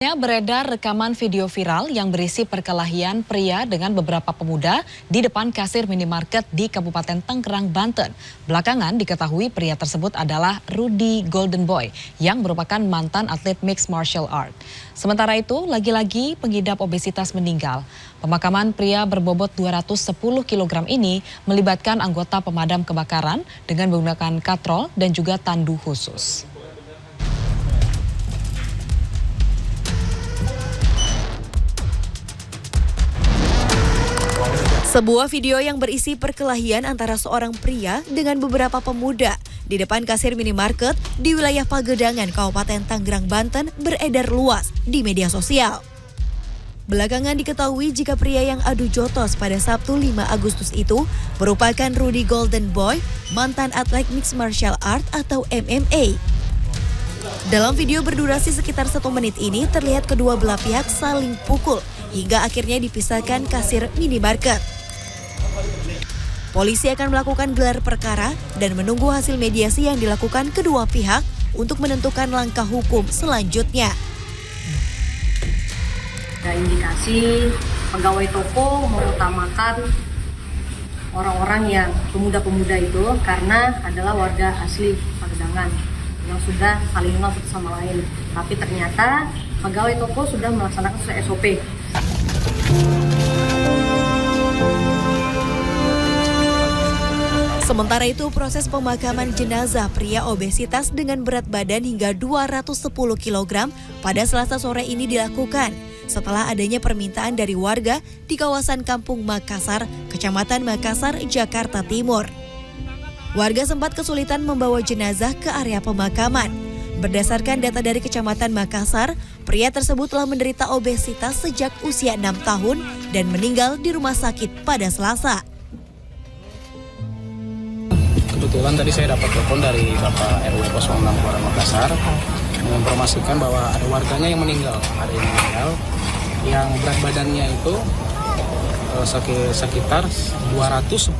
Beredar rekaman video viral yang berisi perkelahian pria dengan beberapa pemuda di depan kasir minimarket di Kabupaten Tangerang, Banten. Belakangan diketahui pria tersebut adalah Rudy Golden Boy yang merupakan mantan atlet mixed martial art. Sementara itu, lagi-lagi pengidap obesitas meninggal. Pemakaman pria berbobot 210 kg ini melibatkan anggota pemadam kebakaran dengan menggunakan katrol dan juga tandu khusus. Sebuah video yang berisi perkelahian antara seorang pria dengan beberapa pemuda di depan kasir minimarket di wilayah Pagedangan, Kabupaten Tangerang, Banten beredar luas di media sosial. Belakangan diketahui jika pria yang adu jotos pada Sabtu 5 Agustus itu merupakan Rudy Golden Boy, mantan atlet mixed martial art atau MMA. Dalam video berdurasi sekitar 1 menit ini terlihat kedua belah pihak saling pukul hingga akhirnya dipisahkan kasir minimarket. Polisi akan melakukan gelar perkara dan menunggu hasil mediasi yang dilakukan kedua pihak untuk menentukan langkah hukum selanjutnya. Ada indikasi pegawai toko mengutamakan orang-orang yang pemuda-pemuda itu karena adalah warga asli Pagedangan yang sudah saling kenal satu sama lain. Tapi ternyata pegawai toko sudah melaksanakan sesuai SOP. Sementara itu, proses pemakaman jenazah pria obesitas dengan berat badan hingga 210 kg pada Selasa sore ini dilakukan setelah adanya permintaan dari warga di kawasan Kampung Makassar, Kecamatan Makassar, Jakarta Timur. Warga sempat kesulitan membawa jenazah ke area pemakaman. Berdasarkan data dari Kecamatan Makassar, pria tersebut telah menderita obesitas sejak usia 6 tahun dan meninggal di rumah sakit pada Selasa. Kebetulan tadi saya dapat telepon dari Bapak RW 06 Kelurahan Makassar menginformasikan bahwa ada warganya yang meninggal, yang berat badannya itu sekitar 210,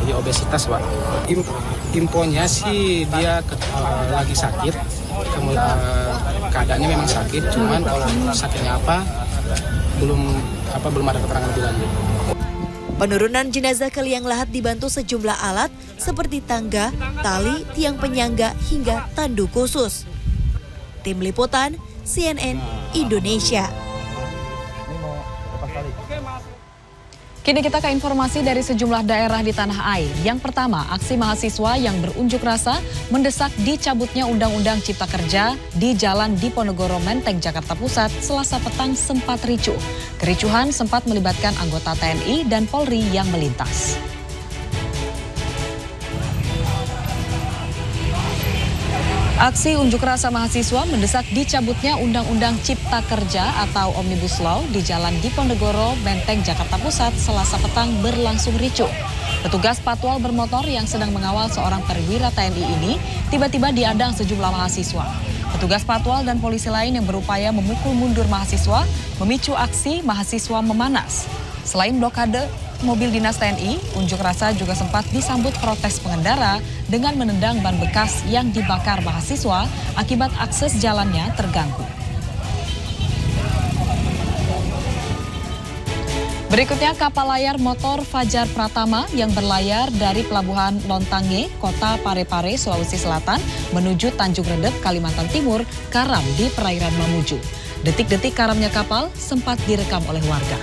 jadi obesitas, Pak. Infonya sih dia lagi sakit, keadaannya memang sakit, cuman kalau sakitnya apa belum ada keterangan lebih lanjut. Penurunan jenazah ke liang lahat dibantu sejumlah alat seperti tangga, tali, tiang penyangga, hingga tandu khusus. Tim Liputan CNN Indonesia. Kini kita ke informasi dari sejumlah daerah di tanah air. Yang pertama, aksi mahasiswa yang berunjuk rasa mendesak dicabutnya Undang-Undang Cipta Kerja di Jalan Diponegoro, Menteng, Jakarta Pusat, Selasa petang sempat ricuh. Kericuhan sempat melibatkan anggota TNI dan Polri yang melintas. Aksi unjuk rasa mahasiswa mendesak dicabutnya Undang-Undang Cipta Kerja atau Omnibus Law di Jalan Diponegoro, Menteng, Jakarta Pusat, Selasa petang berlangsung ricuh. Petugas patwal bermotor yang sedang mengawal seorang perwira TNI ini tiba-tiba diadang sejumlah mahasiswa. Petugas patwal dan polisi lain yang berupaya memukul mundur mahasiswa memicu aksi mahasiswa memanas. Selain blokade mobil dinas TNI, unjuk rasa juga sempat disambut protes pengendara dengan menendang ban bekas yang dibakar mahasiswa akibat akses jalannya terganggu. Berikutnya, kapal layar motor Fajar Pratama yang berlayar dari Pelabuhan Lontange, Kota Parepare, Sulawesi Selatan menuju Tanjung Redep, Kalimantan Timur, karam di perairan Mamuju. Detik-detik karamnya kapal sempat direkam oleh warga.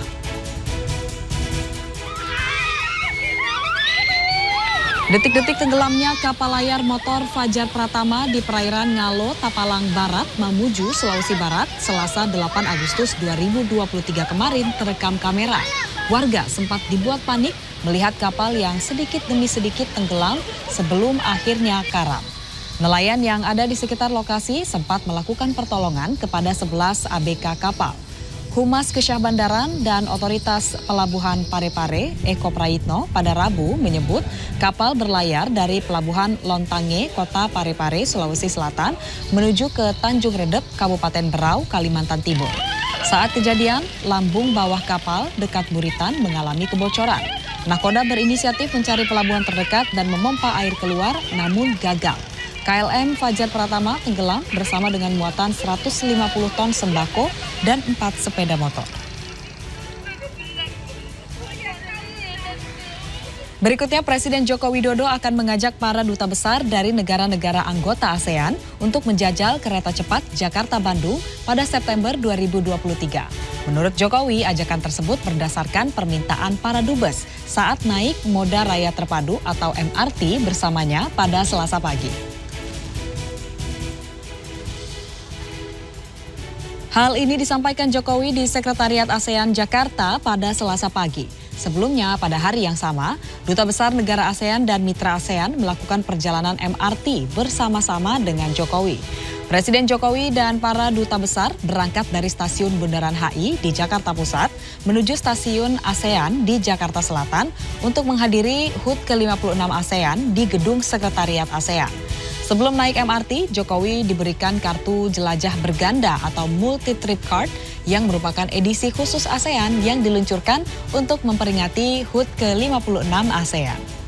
Detik-detik tenggelamnya kapal layar motor Fajar Pratama di perairan Ngalo, Tapalang Barat, Mamuju, Sulawesi Barat, Selasa 8 Agustus 2023 kemarin terekam kamera. Warga sempat dibuat panik melihat kapal yang sedikit demi sedikit tenggelam sebelum akhirnya karam. Nelayan yang ada di sekitar lokasi sempat melakukan pertolongan kepada 11 ABK kapal. Humas Kesyah Bandaran dan Otoritas Pelabuhan Parepare, Eko Prayitno, pada Rabu menyebut kapal berlayar dari Pelabuhan Lontange, Kota Parepare, Sulawesi Selatan, menuju ke Tanjung Redep, Kabupaten Berau, Kalimantan Timur. Saat kejadian, lambung bawah kapal dekat Buritan mengalami kebocoran. Nakoda berinisiatif mencari pelabuhan terdekat dan memompa air keluar, namun gagal. KLM Fajar Pratama tenggelam bersama dengan muatan 150 ton sembako dan 4 sepeda motor. Berikutnya, Presiden Joko Widodo akan mengajak para duta besar dari negara-negara anggota ASEAN untuk menjajal kereta cepat Jakarta-Bandung pada September 2023. Menurut Jokowi, ajakan tersebut berdasarkan permintaan para dubes saat naik moda raya terpadu atau MRT bersamanya pada Selasa pagi. Hal ini disampaikan Jokowi di Sekretariat ASEAN Jakarta pada Selasa pagi. Sebelumnya, pada hari yang sama, Duta Besar Negara ASEAN dan Mitra ASEAN melakukan perjalanan MRT bersama-sama dengan Jokowi. Presiden Jokowi dan para duta besar berangkat dari stasiun Bundaran HI di Jakarta Pusat menuju stasiun ASEAN di Jakarta Selatan untuk menghadiri HUT ke-56 ASEAN di Gedung Sekretariat ASEAN. Sebelum naik MRT, Jokowi diberikan kartu jelajah berganda atau multi-trip card yang merupakan edisi khusus ASEAN yang diluncurkan untuk memperingati HUT ke-56 ASEAN.